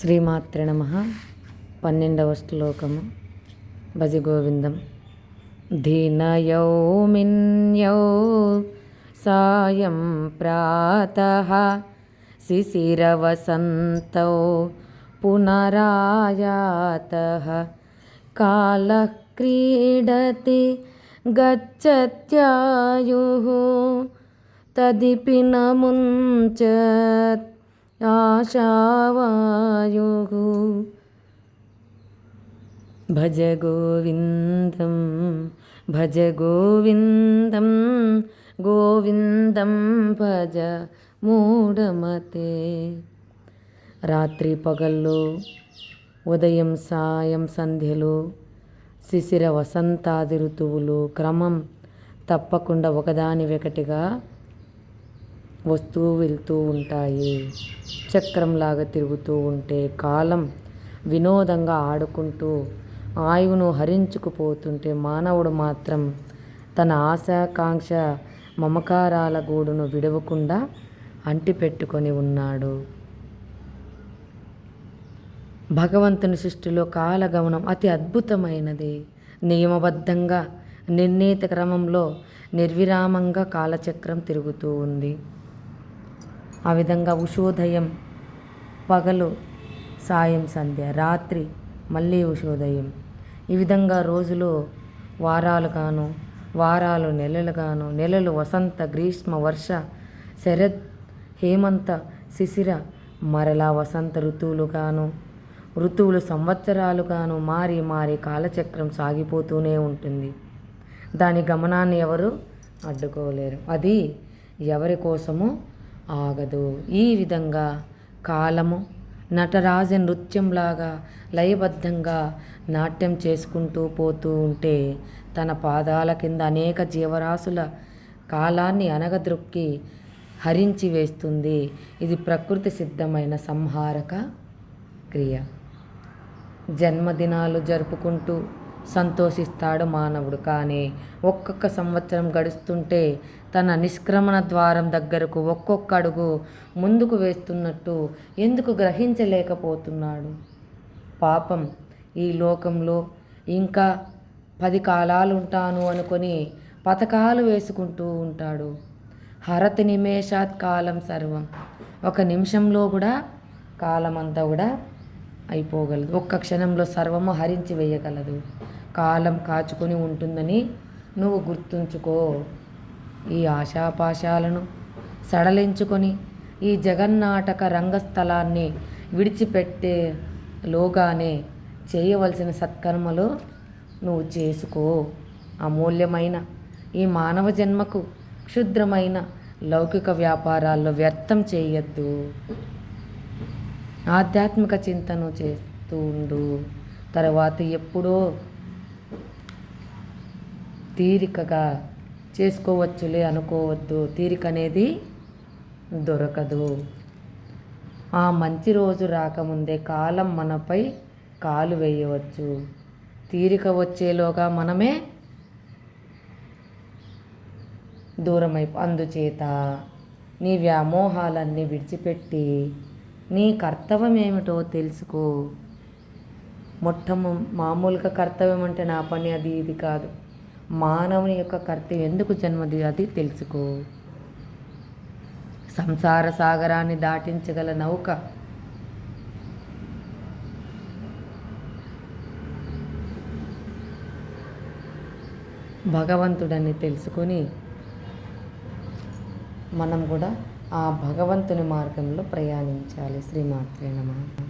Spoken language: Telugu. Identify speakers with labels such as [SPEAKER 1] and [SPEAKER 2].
[SPEAKER 1] శ్రీమాత్రే నమః. 12వ శ్లోకము. భజ గోవిందం. ధీనయౌ మిన్యౌ సాయం ప్రాతః శిశిరవసంతౌ పునరాయాతః కాలః క్రీడతి గచ్చత్యాయుః తదిపి న ముంచత్ ఆశావాయుః. భజ గోవిందం భజ గోవిందం గోవిందం భజ మూఢమతే. రాత్రి పగళ్ళు, ఉదయం సాయం సంధ్యలు, శిశిర వసంతాది ఋతువులు క్రమం తప్పకుండా ఒకదాని వెకటిగా వస్తూ వెళ్తూ ఉంటాయి. చక్రంలాగా తిరుగుతూ ఉంటే కాలం వినోదంగా ఆడుకుంటూ ఆయువును హరించుకుపోతుంటే మానవుడు మాత్రం తన ఆశాకాంక్ష మమకారాల గూడును విడవకుండా అంటిపెట్టుకొని ఉన్నాడు. భగవంతుని సృష్టిలో కాలగమనం అతి అద్భుతమైనది. నియమబద్ధంగా నిర్ణీత క్రమంలో నిర్విరామంగా కాలచక్రం తిరుగుతూ ఉంది. ఆ విధంగా ఉషోదయం, పగలు సాయం సంధ్య, రాత్రి మళ్ళీ ఉషోదయం. ఈ విధంగా రోజులు వారాలుగాను, వారాలు నెలలుగాను, నెలలు వసంత గ్రీష్మ వర్ష శరత్ హేమంత శిశిర మరలా వసంత ఋతువులుగాను, ఋతువులు సంవత్సరాలుగాను మారి మారి కాలచక్రం సాగిపోతూనే ఉంటుంది. దాని గమనాన్ని ఎవరు అడ్డుకోలేరు. అది ఎవరి కోసమో ఆగదు. ఈ విధంగా కాలము నటరాజ నృత్యంలాగా లయబద్ధంగా నాట్యం చేసుకుంటూ పోతూ ఉంటే తన పాదాల కింద అనేక జీవరాశుల కాలాన్ని అనగద్రొక్కి హరించి వేస్తుంది. ఇది ప్రకృతి సిద్ధమైన సంహారక క్రియ. జన్మదినాలు జరుపుకుంటూ సంతోషిస్తాడు మానవుడు. కానీ ఒక్కొక్క సంవత్సరం గడుస్తుంటే తన నిష్క్రమణ ద్వారం దగ్గరకు ఒక్కొక్క అడుగు ముందుకు వేస్తున్నట్టు ఎందుకు గ్రహించలేకపోతున్నాడు? పాపం, ఈ లోకంలో ఇంకా 10 కాలాలు ఉంటాను అనుకొని పథకాలు వేసుకుంటూ ఉంటాడు. హరతి నిమేషాత్ కాలం సర్వం. ఒక నిమిషంలో కూడా కాలం అంతా కూడా అయిపోగలదు. ఒక్క క్షణంలో సర్వము హరించి వేయగలదు. కాలం కాచుకొని ఉంటుందని నువ్వు గుర్తుంచుకో. ఈ ఆశాపాశాలను సడలించుకొని ఈ జగన్నాటక రంగస్థలాన్ని విడిచిపెట్టే లోగానే చేయవలసిన సత్కర్మలు నువ్వు చేసుకో. అమూల్యమైన ఈ మానవ జన్మకు క్షుద్రమైన లౌకిక వ్యాపారాల్లో వ్యర్థం చేయొద్దు. ఆధ్యాత్మిక చింతను చేస్తూ ఉండు. తర్వాత ఎప్పుడో తీరికగా చేసుకోవచ్చులే అనుకోవద్దు. తీరిక అనేది దొరకదు. ఆ మంచి రోజు రాకముందే కాలం మనపై కాలు వేయవచ్చు. తీరిక వచ్చేలోగా మనమే అందుచేత నీ వ్యామోహాలన్నీ విడిచిపెట్టి నీ కర్తవ్యం ఏమిటో తెలుసుకో. మామూలుగా కర్తవ్యం అంటే నా పని అది ఇది కాదు. మానవుని యొక్క కర్తవ్యం, ఎందుకు జన్మది అది తెలుసుకో. సంసార సాగరాన్ని దాటించగల నౌక భగవంతుడని తెలుసుకొని మనం కూడా ఆ భగవంతుని మార్గంలో ప్రయాణించాలి. శ్రీమాత్రే నమః.